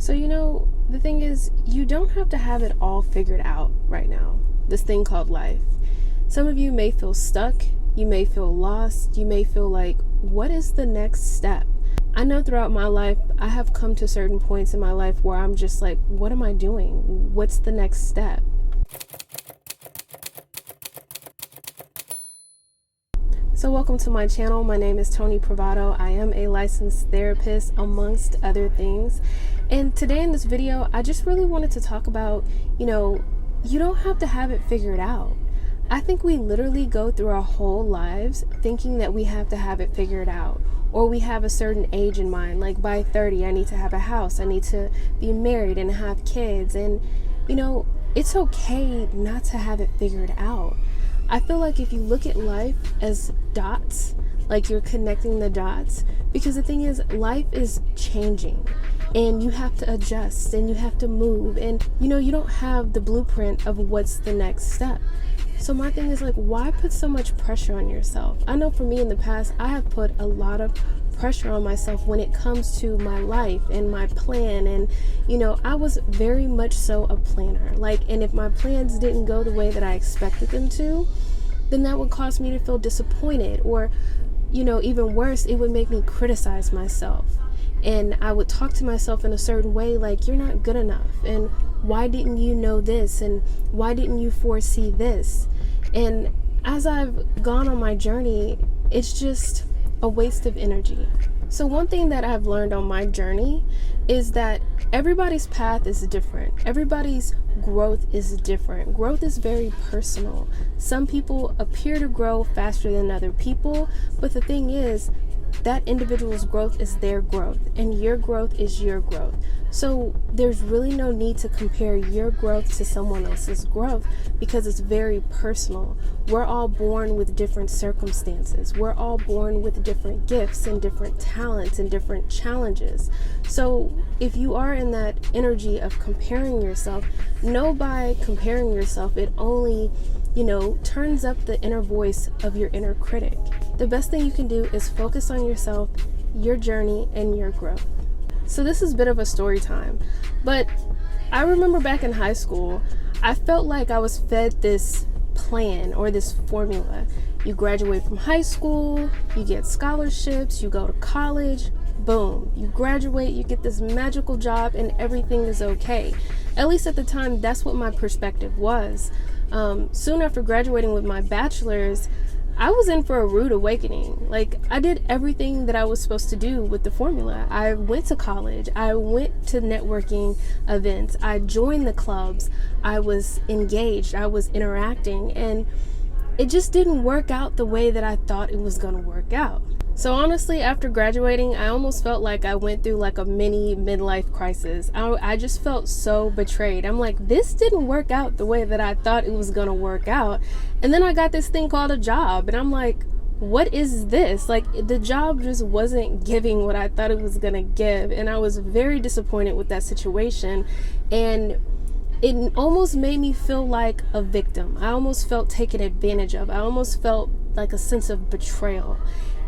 So, the thing is, you don't have to have it all figured out right now, this thing called life. Some of you may feel stuck, you may feel lost, you may feel like, what is the next step? I know throughout my life, I have come to certain points in my life where I'm just like, what am I doing? What's the next step? So welcome to my channel. My name is Tony Privado. I am a licensed therapist, amongst other things. And today in this video, I just really wanted to talk about, you don't have to have it figured out. I think we literally go through our whole lives thinking that we have to have it figured out, or we have a certain age in mind, like by 30, I need to have a house, I need to be married and have kids. And, it's okay not to have it figured out. I feel like if you look at life as dots, like you're connecting the dots, because the thing is, life is changing and you have to adjust and you have to move, and you don't have the blueprint of what's the next step. So my thing is, like, why put so much pressure on yourself? I know for me in the past, I have put a lot of pressure on myself when it comes to my life and my plan. And I was very much so a planner, and if my plans didn't go the way that I expected them to, then that would cause me to feel disappointed, or even worse, it would make me criticize myself. And I would talk to myself in a certain way, like, you're not good enough, and why didn't you know this, and why didn't you foresee this? And as I've gone on my journey, it's just a waste of energy. So one thing that I've learned on my journey is that everybody's path is different. Everybody's growth is different. Growth is very personal. Some people appear to grow faster than other people, but the thing is, that individual's growth is their growth, and your growth is your growth. So there's really no need to compare your growth to someone else's growth, because it's very personal. We're all born with different circumstances. We're all born with different gifts and different talents and different challenges. So if you are in that energy of comparing yourself, know by comparing yourself, it only turns up the inner voice of your inner critic. The best thing you can do is focus on yourself, your journey, and your growth. So this is a bit of a story time, but I remember back in high school, I felt like I was fed this plan or this formula. You graduate from high school, you get scholarships, you go to college, boom, you graduate, you get this magical job, and everything is okay. At least at the time, that's what my perspective was. Soon after graduating with my bachelor's, I was in for a rude awakening. I did everything that I was supposed to do with the formula. I went to college, I went to networking events, I joined the clubs, I was engaged, I was interacting, and it just didn't work out the way that I thought it was going to work out. So honestly, after graduating, I almost felt like I went through a mini midlife crisis. I just felt so betrayed. I'm like, this didn't work out the way that I thought it was going to work out. And then I got this thing called a job, and I'm like, what is this? The job just wasn't giving what I thought it was going to give. And I was very disappointed with that situation. And it almost made me feel like a victim. I almost felt taken advantage of. I almost felt like a sense of betrayal.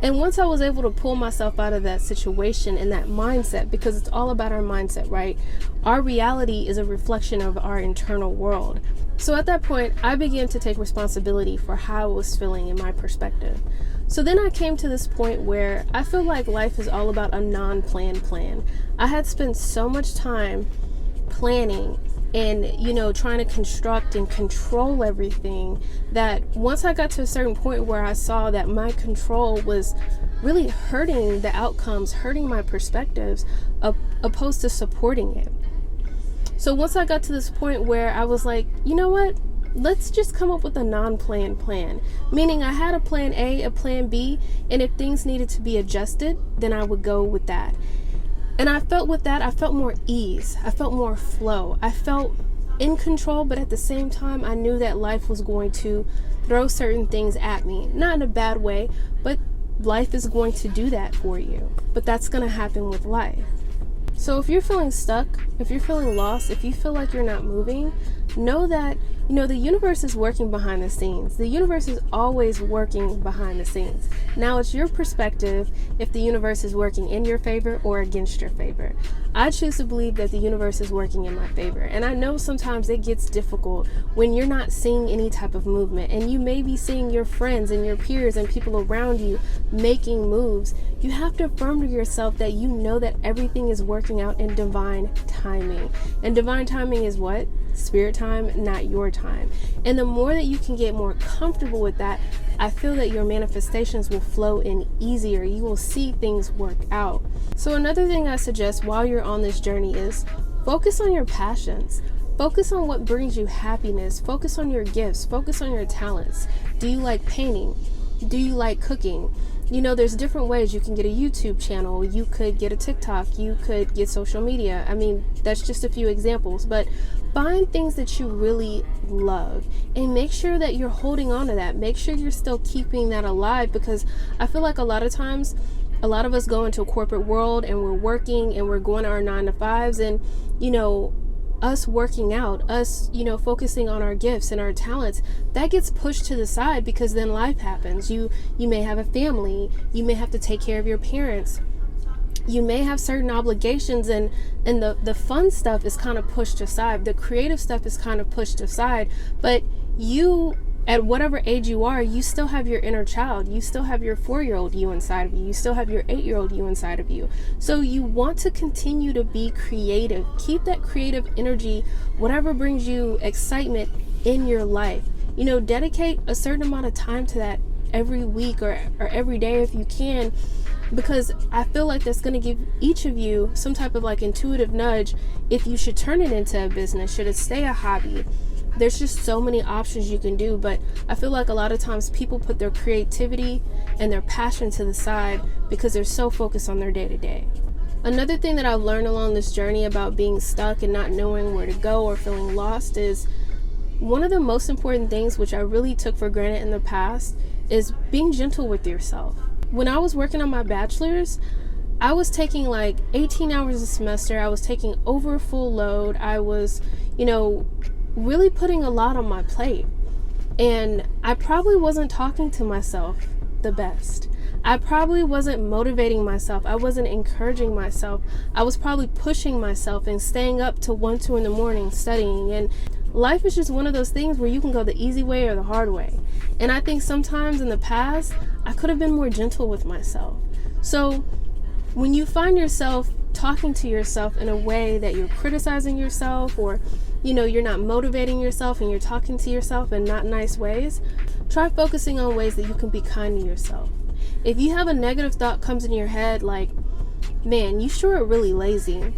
And once I was able to pull myself out of that situation and that mindset, because it's all about our mindset, right? Our reality is a reflection of our internal world. So at that point, I began to take responsibility for how I was feeling in my perspective. So then I came to this point where I feel like life is all about a non-planned plan. I had spent so much time planning and trying to construct and control everything, that once I got to a certain point where I saw that my control was really hurting the outcomes, hurting my perspectives, opposed to supporting it. So once I got to this point where I was like, you know what, let's just come up with a non-planned plan. Meaning I had a plan A, a plan B, and if things needed to be adjusted, then I would go with that. And I felt with that, I felt more ease. I felt more flow. I felt in control, but at the same time, I knew that life was going to throw certain things at me. Not in a bad way, but life is going to do that for you. But that's going to happen with life. So if you're feeling stuck, if you're feeling lost, if you feel like you're not moving, know that, the universe is working behind the scenes. The universe is always working behind the scenes. Now it's your perspective if the universe is working in your favor or against your favor. I choose to believe that the universe is working in my favor. And I know sometimes it gets difficult when you're not seeing any type of movement, and you may be seeing your friends and your peers and people around you making moves. You have to affirm to yourself that you know that everything is working out in divine timing. And divine timing is what? Spirit time, not your time. And the more that you can get more comfortable with that, I feel that your manifestations will flow in easier. You will see things work out. So another thing I suggest while you're on this journey is focus on your passions. Focus on what brings you happiness. Focus on your gifts. Focus on your talents. Do you like painting? Do you like cooking? You know, there's different ways. You can get a YouTube channel. You could get a TikTok. You could get social media. I mean, that's just a few examples. But find things that you really love and make sure that you're holding on to that. Make sure you're still keeping that alive, because I feel like a lot of times, a lot of us go into a corporate world and we're working and we're going to our 9-to-5s, and, you know, us working out, us, you know, focusing on our gifts and our talents, that gets pushed to the side because then life happens. You may have a family. You may have to take care of your parents. You may have certain obligations, and the fun stuff is kind of pushed aside. The creative stuff is kind of pushed aside. But you, at whatever age you are, you still have your inner child. You still have your 4-year-old you inside of you. You still have your 8-year-old you inside of you. So you want to continue to be creative. Keep that creative energy, whatever brings you excitement in your life. You know, dedicate a certain amount of time to that every week or every day if you can, because I feel like that's going to give each of you some type of like intuitive nudge if you should turn it into a business, should it stay a hobby. There's just so many options you can do, but I feel like a lot of times people put their creativity and their passion to the side because they're so focused on their day-to-day. Another thing that I've learned along this journey about being stuck and not knowing where to go or feeling lost is one of the most important things, which I really took for granted in the past, is being gentle with yourself. When I was working on my bachelor's, I was taking like 18 hours a semester. I was taking over a full load. I was, you know, really putting a lot on my plate. And I probably wasn't talking to myself the best. I probably wasn't motivating myself. I wasn't encouraging myself. I was probably pushing myself and staying up till 1, 2 in the morning studying. And life is just one of those things where you can go the easy way or the hard way. And I think sometimes in the past, I could have been more gentle with myself. So when you find yourself talking to yourself in a way that you're criticizing yourself, or, you know, you're not motivating yourself and you're talking to yourself in not nice ways, try focusing on ways that you can be kind to yourself. If you have a negative thought comes in your head like, man, you sure are really lazy,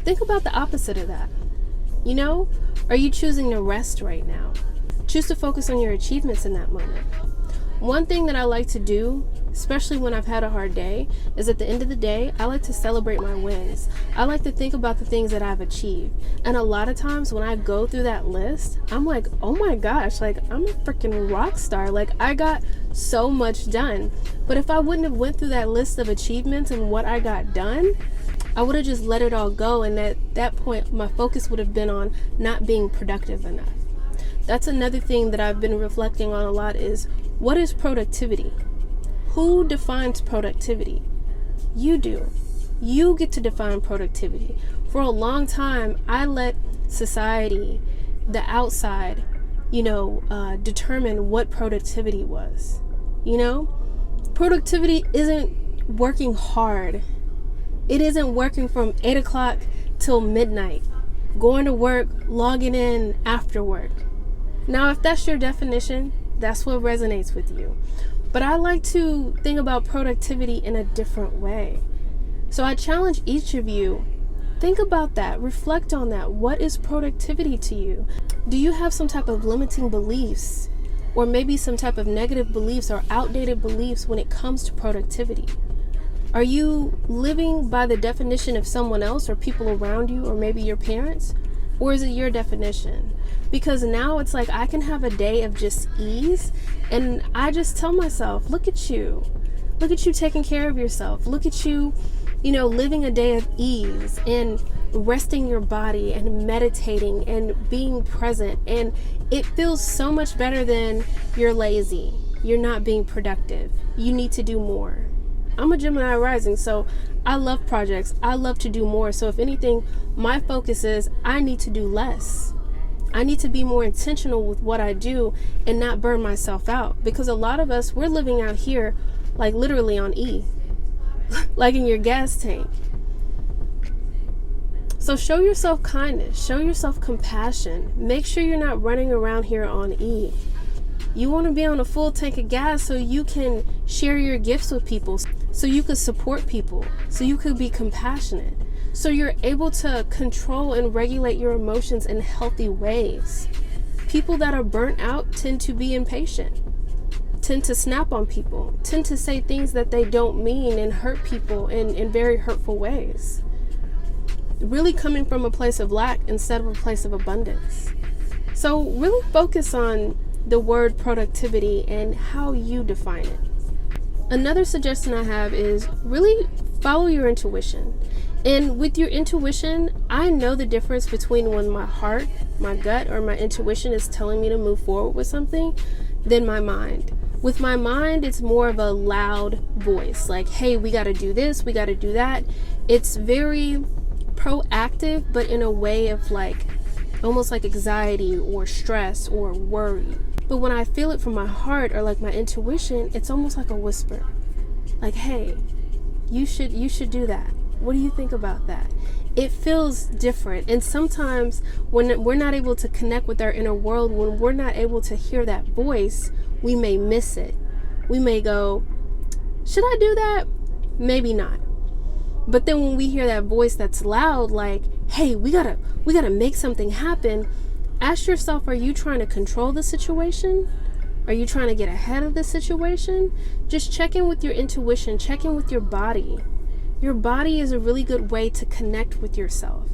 think about the opposite of that. You know, are you choosing to rest right now? Choose to focus on your achievements in that moment. One thing that I like to do, especially when I've had a hard day, is at the end of the day, I like to celebrate my wins. I like to think about the things that I've achieved. And a lot of times when I go through that list, I'm like, oh my gosh, like I'm a freaking rock star. Like I got so much done. But if I wouldn't have went through that list of achievements and what I got done, I would have just let it all go. And at that point, my focus would have been on not being productive enough. That's another thing that I've been reflecting on a lot is, what is productivity? Who defines productivity? You do. You get to define productivity. For a long time, I let society, the outside, determine what productivity was. You know, productivity isn't working hard. It isn't working from 8 o'clock till midnight, going to work, logging in after work. Now, if that's your definition, that's what resonates with you. But I like to think about productivity in a different way. So I challenge each of you, think about that, reflect on that. What is productivity to you? Do you have some type of limiting beliefs, or maybe some type of negative beliefs or outdated beliefs when it comes to productivity? Are you living by the definition of someone else or people around you, or maybe your parents? Or is it your definition? Because now it's like I can have a day of just ease, and I just tell myself, look at you taking care of yourself. Look at you, living a day of ease and resting your body and meditating and being present. And it feels so much better than you're lazy, you're not being productive, you need to do more. I'm a Gemini rising, so I love projects. I love to do more. So if anything, my focus is I need to do less. I need to be more intentional with what I do and not burn myself out. Because a lot of us, we're living out here like literally on E, like in your gas tank. So show yourself kindness, show yourself compassion. Make sure you're not running around here on E. You want to be on a full tank of gas so you can share your gifts with people, so you could support people, so you could be compassionate, so you're able to control and regulate your emotions in healthy ways. People that are burnt out tend to be impatient, tend to snap on people, tend to say things that they don't mean and hurt people in very hurtful ways. Really coming from a place of lack instead of a place of abundance. So really focus on the word productivity and how you define it. Another suggestion I have is really follow your intuition. And with your intuition, I know the difference between when my heart, my gut, or my intuition is telling me to move forward with something than my mind. With my mind, it's more of a loud voice, like, hey, we got to do this, we got to do that. It's very proactive, but in a way of like almost like anxiety or stress or worry. But when I feel it from my heart or like my intuition, it's almost like a whisper, like, hey, you should do that. What do you think about that? It feels different. And sometimes when we're not able to connect with our inner world, when we're not able to hear that voice, we may miss it. We may go, should I do that? Maybe not. But then when we hear that voice that's loud, like, hey, we gotta make something happen, ask yourself, are you trying to control the situation? Are you trying to get ahead of the situation? Just check in with your intuition, check in with your body. Your body is a really good way to connect with yourself.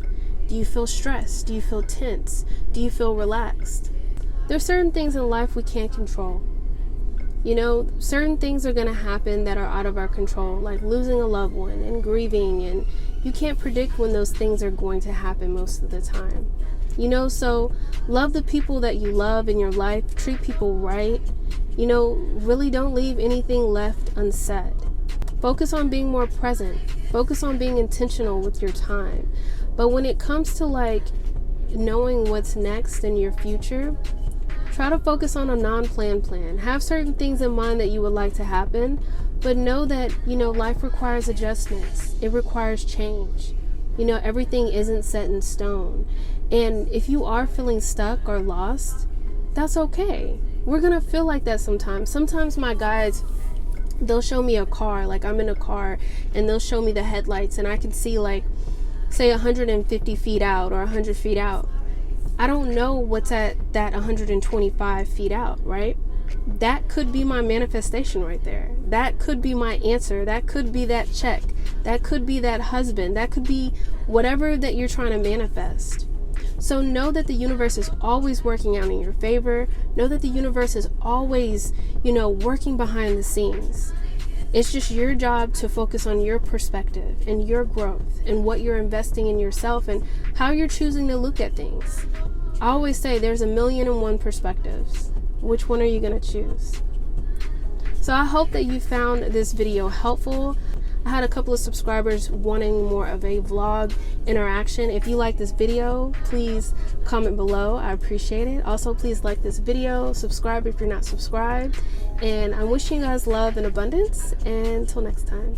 Do you feel stressed? Do you feel tense? Do you feel relaxed? There's certain things in life we can't control. You know, certain things are going to happen that are out of our control, like losing a loved one and grieving, and you can't predict when those things are going to happen most of the time. You know, so love the people that you love in your life, treat people right. You know, really don't leave anything left unsaid. Focus on being more present. Focus on being intentional with your time. But when it comes to like knowing what's next in your future, try to focus on a non-planned plan. Have certain things in mind that you would like to happen, but know that, you know, life requires adjustments. It requires change. You know, everything isn't set in stone. And if you are feeling stuck or lost, that's okay. We're gonna feel like that sometimes. Sometimes my guides, they'll show me a car, like I'm in a car, and they'll show me the headlights, and I can see like, say 150 feet out or 100 feet out. I don't know what's at that 125 feet out, right? That could be my manifestation right there. That could be my answer. That could be that check. That could be that husband. That could be whatever that you're trying to manifest. So know that the universe is always working out in your favor. Know that the universe is always, you know, working behind the scenes. It's just your job to focus on your perspective and your growth and what you're investing in yourself and how you're choosing to look at things. I always say there's 1,000,001 perspectives. Which one are you going to choose? So I hope that you found this video helpful. I had a couple of subscribers wanting more of a vlog interaction. If you like this video, please comment below. I appreciate it. Also, please like this video, subscribe if you're not subscribed. And I'm wishing you guys love and abundance. And until next time.